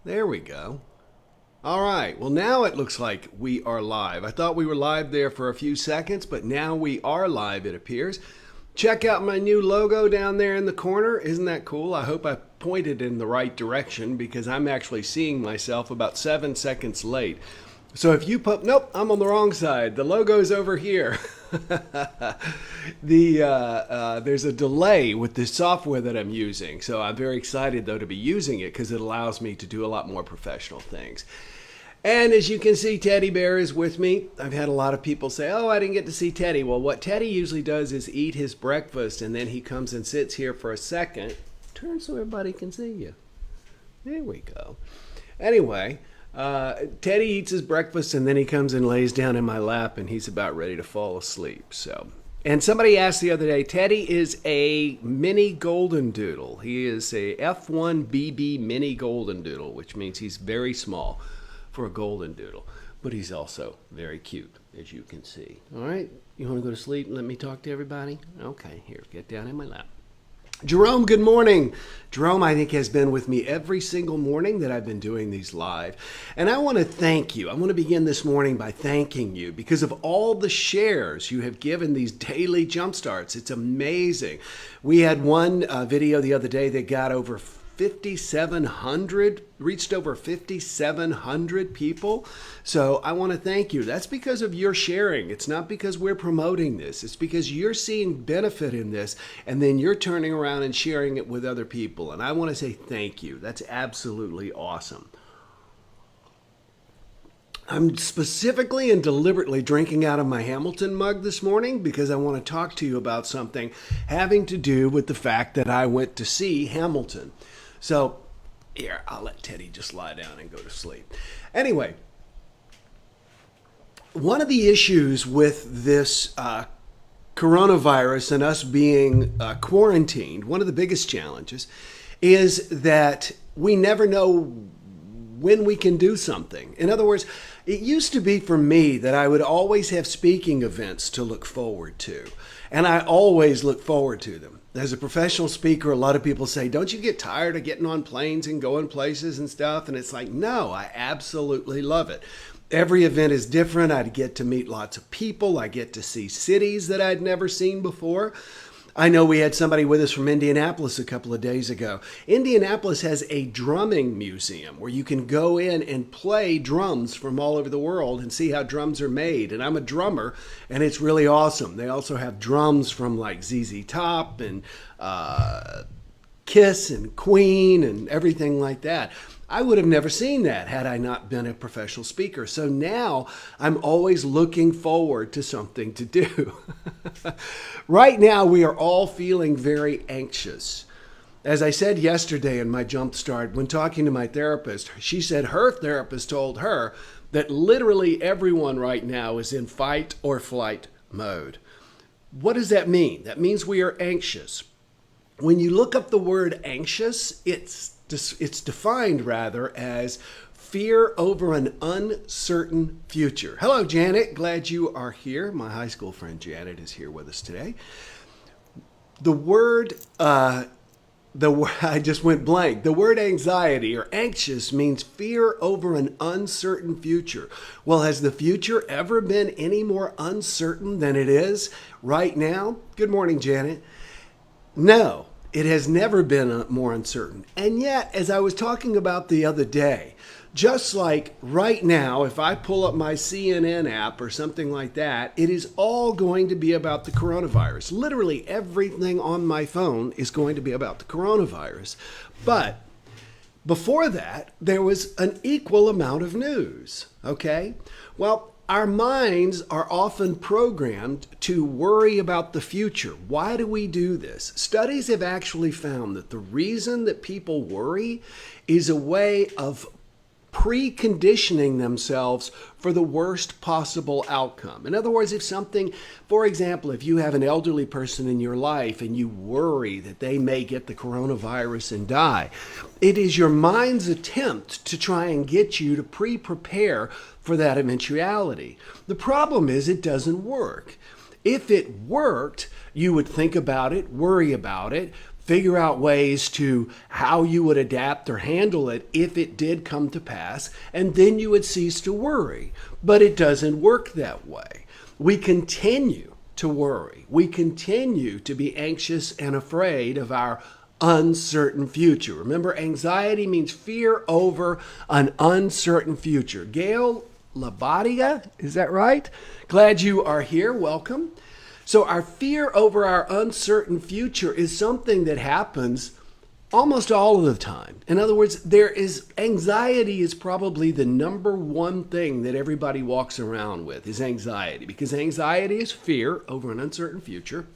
There we go. All right. Well, now it looks like we are live. I thought we were live there for a few seconds, but now we are live, it appears. Check out my new logo down there in the corner. Isn't that cool? I hope I pointed in the right direction because I'm actually seeing myself about 7 seconds late. So if you put, nope, I'm on the wrong side. The logo's over here. There's a delay with the software that I'm using. So I'm very excited though to be using it because it allows me to do a lot more professional things. And as you can see, Teddy Bear is with me. I've had a lot of people say, oh, I didn't get to see Teddy. Well, what Teddy usually does is eat his breakfast, and then he comes and sits here for a second. Turn so everybody can see you. There we go. Anyway, Teddy eats his breakfast, and then he comes and lays down in my lap, and he's about ready to fall asleep. And somebody asked the other day, Teddy is a mini golden doodle. He is a F1BB mini golden doodle, which means he's very small for a golden doodle, but he's also very cute, as you can see. All right, you want to go to sleep and let me talk to everybody? Okay, here, get down in my lap. Jerome, good morning. Jerome, I think, has been with me every single morning that I've been doing these live. And I want to thank you. I want to begin this morning by thanking you because of all the shares you have given these daily jump starts. It's amazing. We had one video the other day that got over 5,700, reached over 5,700 people. So I want to thank you. That's because of your sharing. It's not because we're promoting this. It's because you're seeing benefit in this, and then you're turning around and sharing it with other people. And I want to say thank you. That's absolutely awesome. I'm specifically and deliberately drinking out of my Hamilton mug this morning because I want to talk to you about something having to do with the fact that I went to see Hamilton. So, here, I'll let Teddy just lie down and go to sleep. Anyway, one of the issues with this coronavirus and us being quarantined, one of the biggest challenges, is that we never know when we can do something. In other words, it used to be for me that I would always have speaking events to look forward to, and I always look forward to them. As a professional speaker, a lot of people say, don't you get tired of getting on planes and going places and stuff? And it's like, no, I absolutely love it. Every event is different. I get to meet lots of people. I get to see cities that I'd never seen before. I know we had somebody with us from Indianapolis a couple of days ago. Indianapolis has a drumming museum where you can go in and play drums from all over the world and see how drums are made. And I'm a drummer, and it's really awesome. They also have drums from like ZZ Top and Kiss and Queen and everything like that. I would have never seen that had I not been a professional speaker. So now I'm always looking forward to something to do. Right now, we are all feeling very anxious. As I said yesterday in my JumpStart, when talking to my therapist, she said her therapist told her that literally everyone right now is in fight or flight mode. What does that mean? That means we are anxious. When you look up the word anxious, it's defined rather as fear over an uncertain future. Hello, Janet. Glad you are here. My high school friend Janet is here with us today. The word, I just went blank. The word anxiety or anxious means fear over an uncertain future. Well, has the future ever been any more uncertain than it is right now? Good morning, Janet. No. It has never been more uncertain. And yet, as I was talking about the other day, just like right now, if I pull up my CNN app or something like that, it is all going to be about the coronavirus. Literally everything on my phone is going to be about the coronavirus. But before that, there was an equal amount of news, okay? Well, our minds are often programmed to worry about the future. Why do we do this? Studies have actually found that the reason that people worry is a way of preconditioning themselves for the worst possible outcome. In other words, if something, for example, if you have an elderly person in your life and you worry that they may get the coronavirus and die, it is your mind's attempt to try and get you to pre-prepare for that eventuality. The problem is it doesn't work. If it worked, you would think about it, worry about it, figure out ways to how you would adapt or handle it if it did come to pass, and then you would cease to worry. But it doesn't work that way. We continue to worry. We continue to be anxious and afraid of our uncertain future. Remember, anxiety means fear over an uncertain future. Gail Labadia, is that right? Glad you are here. Welcome. So our fear over our uncertain future is something that happens almost all of the time. In other words, anxiety is probably the number one thing that everybody walks around with is anxiety, because anxiety is fear over an uncertain future.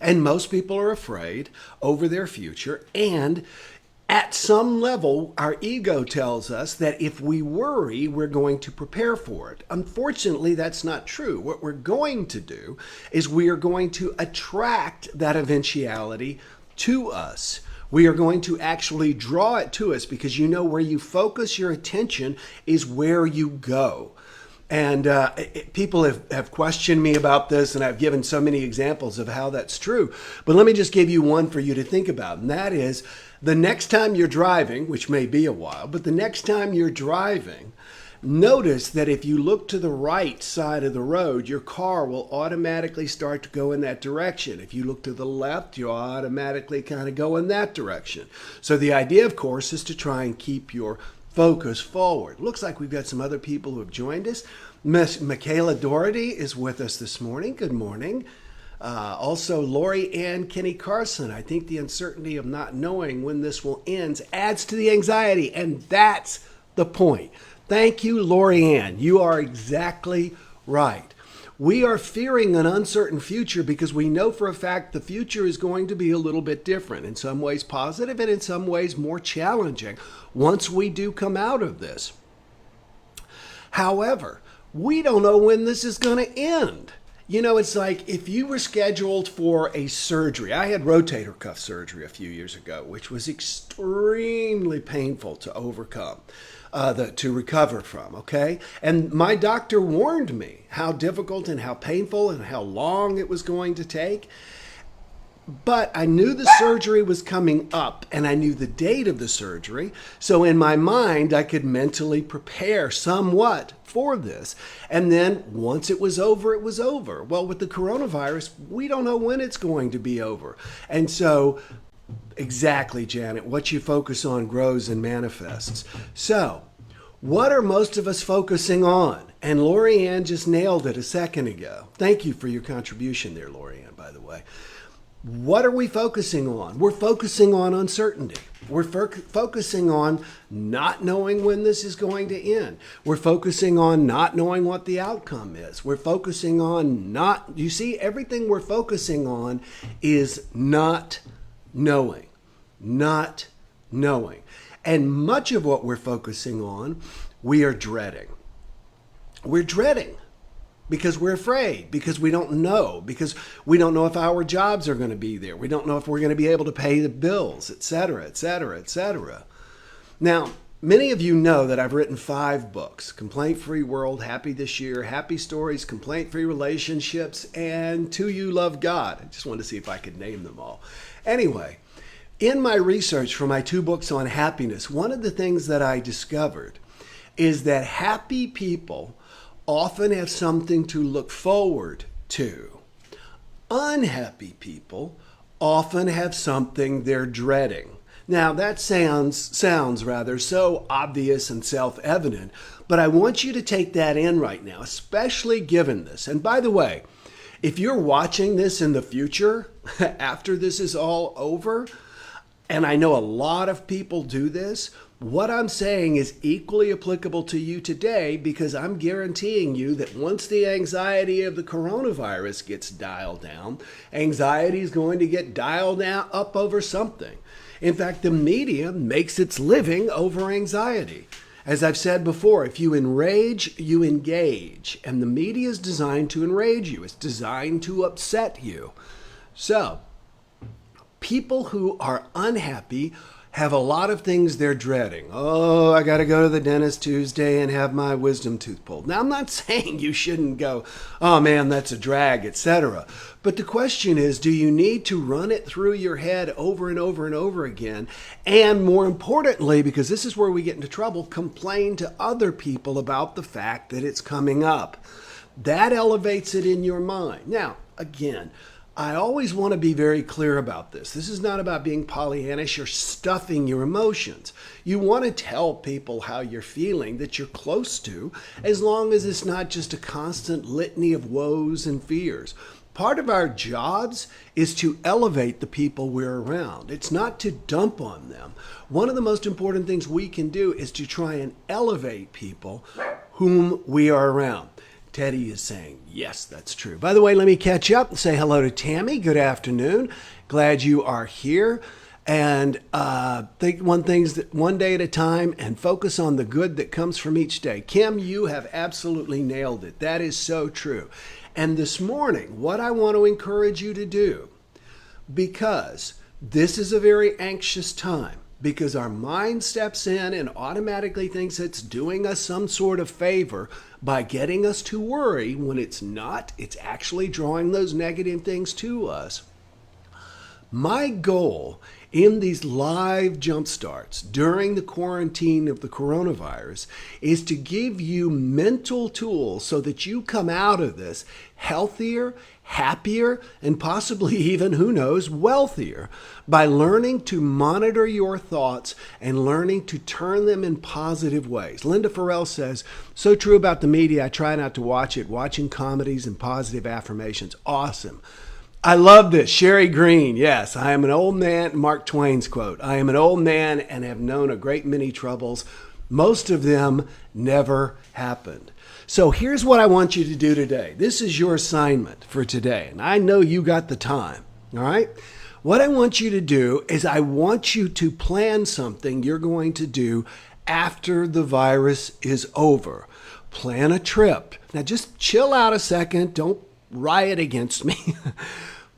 And most people are afraid over their future. And at some level, our ego tells us that if we worry, we're going to prepare for it. Unfortunately, that's not true. What we're going to do is we are going to attract that eventuality to us. We are going to actually draw it to us, because you know where you focus your attention is where you go. And people have questioned me about this, and I've given so many examples of how that's true. But let me just give you one for you to think about, and that is the next time you're driving, which may be a while, but the next time you're driving, notice that if you look to the right side of the road, your car will automatically start to go in that direction. If you look to the left, you'll automatically kind of go in that direction. So the idea, of course, is to try and keep your focus forward. Looks like we've got some other people who have joined us. Miss Michaela Doherty is with us this morning. Good morning. Also, Lori Ann Kenny Carson. I think the uncertainty of not knowing when this will end adds to the anxiety, and that's the point. Thank you, Lori Ann. You are exactly right. We are fearing an uncertain future because we know for a fact the future is going to be a little bit different, in some ways positive and in some ways more challenging once we do come out of this. However, we don't know when this is going to end. You know, it's like if you were scheduled for a surgery. I had rotator cuff surgery a few years ago, which was extremely painful to overcome. To recover from, okay? And my doctor warned me how difficult and how painful and how long it was going to take. But I knew the surgery was coming up, and I knew the date of the surgery. So in my mind, I could mentally prepare somewhat for this. And then once it was over, it was over. Well, with the coronavirus, we don't know when it's going to be over. And so exactly, Janet. What you focus on grows and manifests. So, what are most of us focusing on? And Lori Ann just nailed it a second ago. Thank you for your contribution there, Lori Ann, by the way. What are we focusing on? We're focusing on uncertainty. We're focusing on not knowing when this is going to end. We're focusing on not knowing what the outcome is. We're focusing on you see, everything we're focusing on is not knowing. Not knowing. And much of what we're focusing on, we are dreading. We're dreading because we're afraid, because we don't know, because we don't know if our jobs are going to be there. We don't know if we're going to be able to pay the bills, etc., etc., etc. Now, many of you know that I've written 5 books: Complaint-Free World, Happy This Year, Happy Stories, Complaint-Free Relationships, and To You Love God. I just wanted to see if I could name them all. Anyway, in my research for my 2 books on happiness, one of the things that I discovered is that happy people often have something to look forward to. Unhappy people often have something they're dreading. Now, that sounds rather so obvious and self-evident, but I want you to take that in right now, especially given this. And by the way, if you're watching this in the future, after this is all over, and I know a lot of people do this, what I'm saying is equally applicable to you today, because I'm guaranteeing you that once the anxiety of the coronavirus gets dialed down, anxiety is going to get dialed down up over something. In fact, the media makes its living over anxiety. As I've said before, if you enrage, you engage. And the media is designed to enrage you. It's designed to upset you. So, people who are unhappy have a lot of things they're dreading. Oh, I got to go to the dentist Tuesday and have my wisdom tooth pulled. Now, I'm not saying you shouldn't go, oh man, that's a drag, etc. But the question is, do you need to run it through your head over and over and over again? And more importantly, because this is where we get into trouble, complain to other people about the fact that it's coming up. That elevates it in your mind. Now, again, I always want to be very clear about this. This is not about being Pollyannish or stuffing your emotions. You want to tell people how you're feeling that you're close to, as long as it's not just a constant litany of woes and fears. Part of our jobs is to elevate the people we're around. It's not to dump on them. One of the most important things we can do is to try and elevate people whom we are around. Teddy is saying, yes, that's true. By the way, let me catch up and say hello to Tammy. Good afternoon. Glad you are here. And think one day at a time and focus on the good that comes from each day. Kim, you have absolutely nailed it. That is so true. And this morning, what I want to encourage you to do, because this is a very anxious time, because our mind steps in and automatically thinks it's doing us some sort of favor by getting us to worry when it's not. It's actually drawing those negative things to us. My goal in these live JumpStarts during the quarantine of the coronavirus is to give you mental tools so that you come out of this healthier, happier, and possibly even, who knows, wealthier by learning to monitor your thoughts and learning to turn them in positive ways. Linda Farrell says, so true about the media, I try not to watch it. Watching comedies and positive affirmations, awesome. I love this. Sherry Green, yes, I am an old man, Mark Twain's quote, I am an old man and have known a great many troubles. Most of them never happened. So here's what I want you to do today. This is your assignment for today, and I know you got the time, all right? What I want you to do is I want you to plan something you're going to do after the virus is over. Plan a trip. Now just chill out a second. Don't riot against me.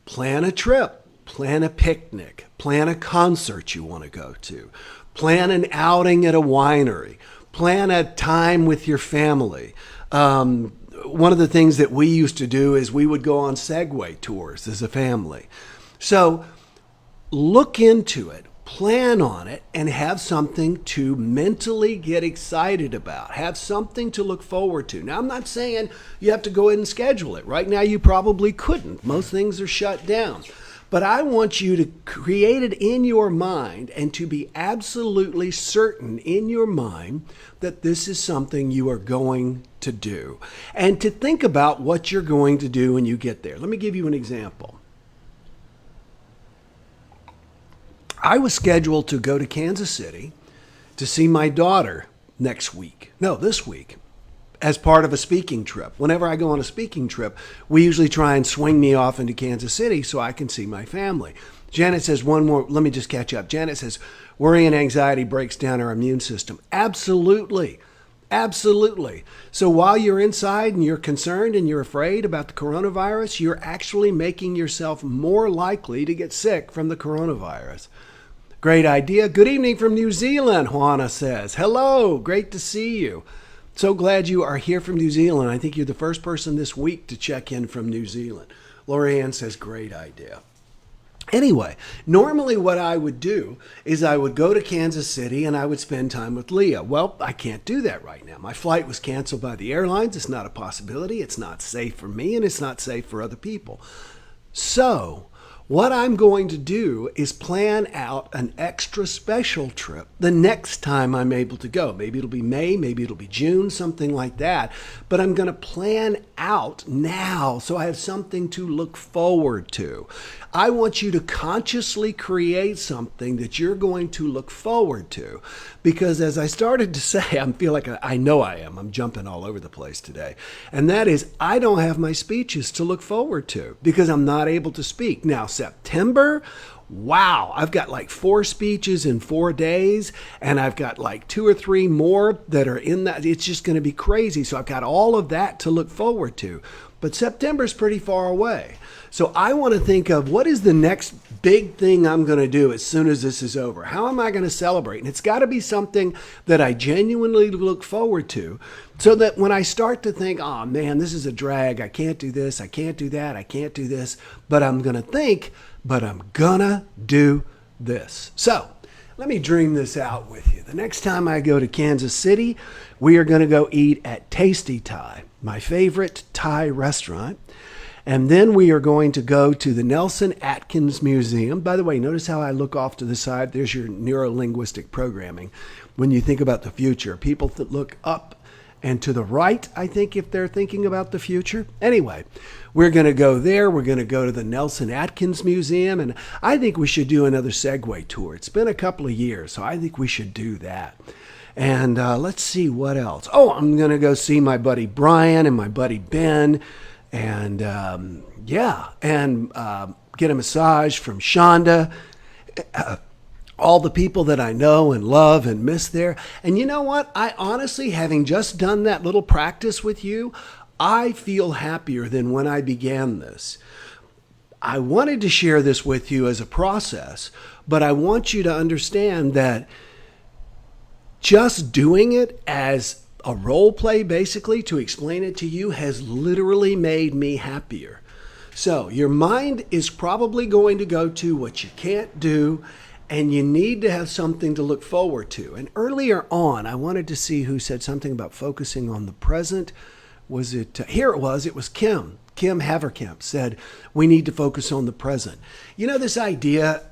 Plan a trip, plan a picnic, plan a concert you want to go to, plan an outing at a winery, plan a time with your family. One of the things that we used to do is we would go on Segway tours as a family. So look into it. Plan on it and have something to mentally get excited about. Have something to look forward to. Now, I'm not saying you have to go ahead and schedule it. Right now, you probably couldn't. Most things are shut down. But I want you to create it in your mind and to be absolutely certain in your mind that this is something you are going to do. And to think about what you're going to do when you get there. Let me give you an example. I was scheduled to go to Kansas City to see my daughter this week, as part of a speaking trip. Whenever I go on a speaking trip, we usually try and swing me off into Kansas City so I can see my family. Janet says let me just catch up. Janet says, worry and anxiety breaks down our immune system. Absolutely. Absolutely. So while you're inside and you're concerned and you're afraid about the coronavirus, you're actually making yourself more likely to get sick from the coronavirus. Great idea. Good evening from New Zealand, Juana says. Hello, great to see you. So glad you are here from New Zealand. I think you're the first person this week to check in from New Zealand. Lorianne says, great idea. Anyway, normally what I would do is I would go to Kansas City and I would spend time with Leah. Well, I can't do that right now. My flight was canceled by the airlines. It's not a possibility. It's not safe for me and it's not safe for other people. So what I'm going to do is plan out an extra special trip the next time I'm able to go. Maybe it'll be May, maybe it'll be June, something like that. But I'm going to plan out now so I have something to look forward to. I want you to consciously create something that you're going to look forward to. Because as I started to say, I'm jumping all over the place today. And that is, I don't have my speeches to look forward to because I'm not able to speak. Now, September, wow, I've got like 4 speeches in 4 days, and I've got like 2 or 3 more that are in that. It's just going to be crazy. So I've got all of that to look forward to. but September's pretty far away. So I want to think of what is the next big thing I'm going to do as soon as this is over. How am I going to celebrate? And it's got to be something that I genuinely look forward to, so that when I start to think, oh man, this is a drag, I can't do this, I can't do that, I can't do this, but I'm going to think, but I'm going to do this. So let me dream this out with you. The next time I go to Kansas City, we are going to go eat at Tasty Thai, my favorite Thai restaurant. And then we are going to go to the Nelson Atkins Museum. By the way, notice how I look off to the side. There's your neuro-linguistic programming. When you think about the future, people that look up and to the right, I think, if they're thinking about the future. Anyway, we're going to go there. We're going to go to the Nelson Atkins Museum. And I think we should do another Segway tour. It's been a couple of years, so I think we should do that. And let's see what else. Oh, I'm going to go see my buddy Brian and my buddy Ben. And get a massage from Shonda, all the people that I know and love and miss there. And you know what? I honestly, having just done that little practice with you, I feel happier than when I began this. I wanted to share this with you as a process, but I want you to understand that just doing it as a role play, basically, to explain it to you, has literally made me happier. So your mind is probably going to go to what you can't do, and you need to have something to look forward to. And earlier on, I wanted to see who said something about focusing on the present. Was it, here it was Kim. Kim Haverkamp said, we need to focus on the present. You know, this idea,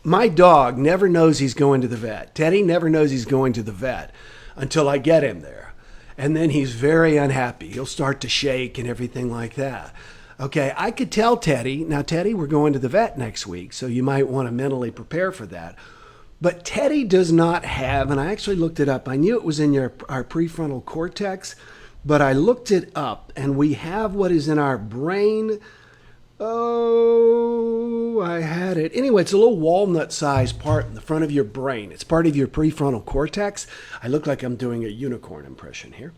my dog never knows he's going to the vet. Teddy never knows he's going to the vet until I get him there. And then he's very unhappy. He'll start to shake and everything like that. Okay, I could tell Teddy, now Teddy, we're going to the vet next week, so you might want to mentally prepare for that. But Teddy does not have, and I actually looked it up. I knew it was in our prefrontal cortex, but I looked it up, and we have what is in our brain. Oh, I had it. Anyway, it's a little walnut-sized part in the front of your brain. It's part of your prefrontal cortex. I look like I'm doing a unicorn impression here.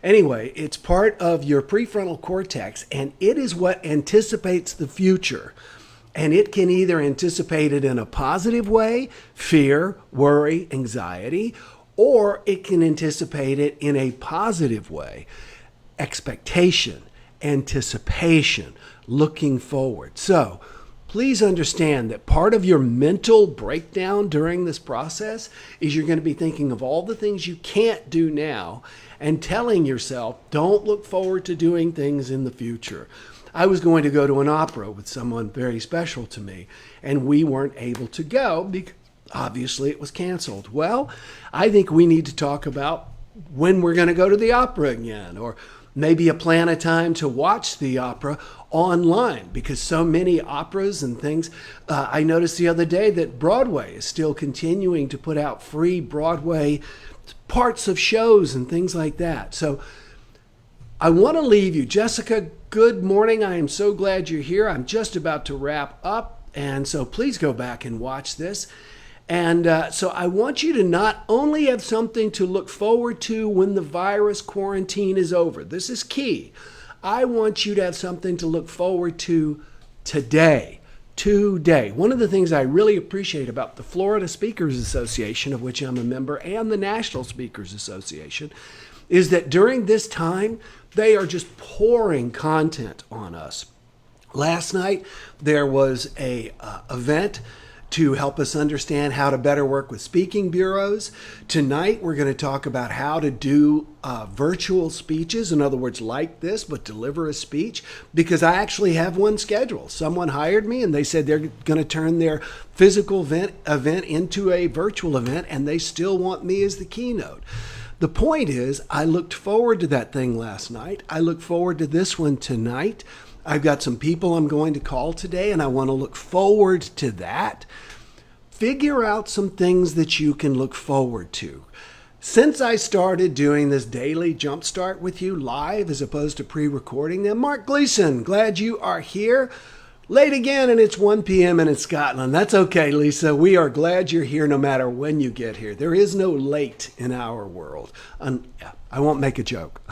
Anyway, it's part of your prefrontal cortex, and it is what anticipates the future. And it can either anticipate it in a positive way, fear, worry, anxiety, or it can anticipate it in a positive way, expectation, anticipation, looking forward. So please understand that part of your mental breakdown during this process is you're going to be thinking of all the things you can't do now and telling yourself, don't look forward to doing things in the future. I was going to go to an opera with someone very special to me, and we weren't able to go because obviously it was canceled. Well, I think we need to talk about when we're going to go to the opera again, or maybe a plan a time to watch the opera online, because so many operas and things. I noticed the other day that Broadway is still continuing to put out free Broadway parts of shows and things like that. So I want to leave you. Jessica, good morning. I am so glad you're here. I'm just about to wrap up, and so please go back and watch this. And so I want you to not only have something to look forward to when the virus quarantine is over. This is key. I want you to have something to look forward to today. Today. One of the things I really appreciate about the Florida Speakers Association, of which I'm a member, and the National Speakers Association, is that during this time, they are just pouring content on us. Last night, there was a event to help us understand how to better work with speaking bureaus. Tonight, we're going to talk about how to do virtual speeches. In other words, like this, but deliver a speech, because I actually have one scheduled. Someone hired me and they said they're going to turn their physical event into a virtual event, and they still want me as the keynote. The point is, I looked forward to that thing last night. I look forward to this one tonight. I've got some people I'm going to call today, and I want to look forward to that. Figure out some things that you can look forward to. Since I started doing this daily JumpStart with you live as opposed to pre-recording them, Mark Gleason, glad you are here. Late again, and it's 1 p.m. and in Scotland. That's okay, Lisa. We are glad you're here no matter when you get here. There is no late in our world. I won't make a joke.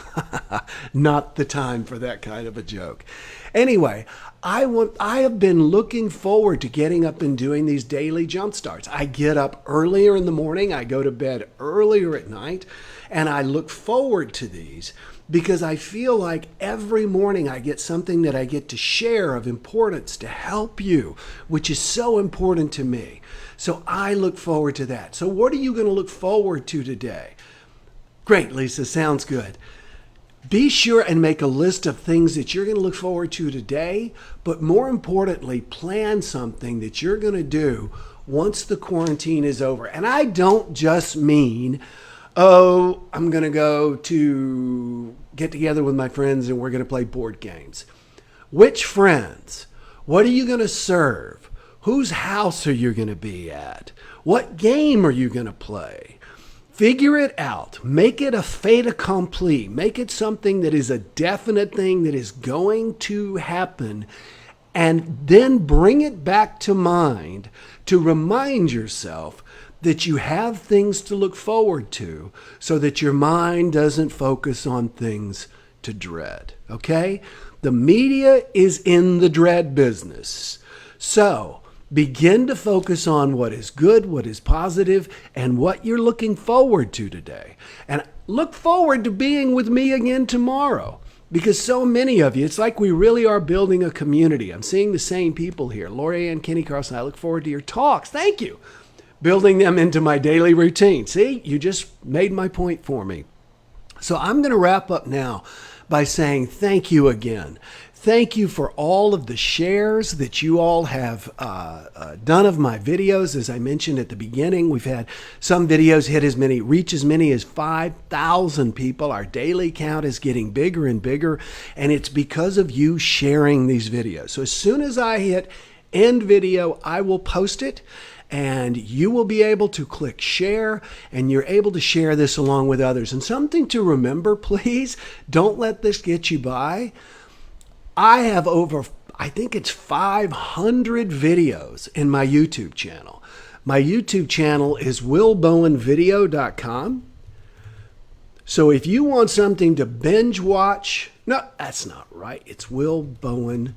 Not the time for that kind of a joke. Anyway, I have been looking forward to getting up and doing these daily jump starts. I get up earlier in the morning. I go to bed earlier at night, and I look forward to these because I feel like every morning I get something that I get to share of importance to help you, which is so important to me. So I look forward to that. So what are you going to look forward to today? Great, Lisa. Sounds good. Be sure and make a list of things that you're going to look forward to today, but more importantly, plan something that you're going to do once the quarantine is over. And I don't just mean, oh, I'm going to go to get together with my friends and we're going to play board games. Which friends? What are you going to serve? Whose house are you going to be at? What game are you going to play? Figure it out. Make it a fait accompli. Make it something that is a definite thing that is going to happen. And then bring it back to mind to remind yourself that you have things to look forward to so that your mind doesn't focus on things to dread. Okay? The media is in the dread business. So, begin to focus on what is good, what is positive, and what you're looking forward to today. And look forward to being with me again tomorrow. Because so many of you, it's like we really are building a community. I'm seeing the same people here. Lori Ann, Kenny Carlson, I look forward to your talks. Thank you. Building them into my daily routine. See, you just made my point for me. So I'm going to wrap up now by saying thank you again. Thank you for all of the shares that you all have done of my videos. As I mentioned at the beginning, we've had some videos reach as many as 5,000 people. Our daily count is getting bigger and bigger, and it's because of you sharing these videos. So as soon as I hit end video, I will post it, and you will be able to click share, and you're able to share this along with others. And something to remember, please, don't let this get you by. I have I think it's 500 videos in my YouTube channel. My YouTube channel is willbowenvideo.com. So if you want something to binge watch, no, that's not right. It's willbowenvideo.com.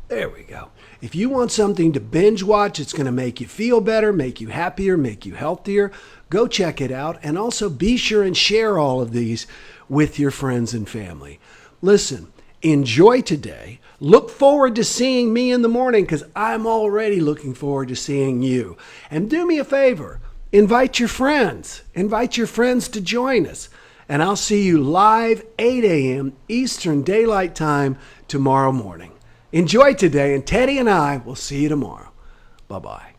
There we go. If you want something to binge watch, it's going to make you feel better, make you happier, make you healthier, go check it out. And also be sure and share all of these with your friends and family. Listen, enjoy today. Look forward to seeing me in the morning because I'm already looking forward to seeing you. And do me a favor, invite your friends. Invite your friends to join us. And I'll see you live 8 a.m. Eastern Daylight Time tomorrow morning. Enjoy today, and Teddy and I will see you tomorrow. Bye-bye.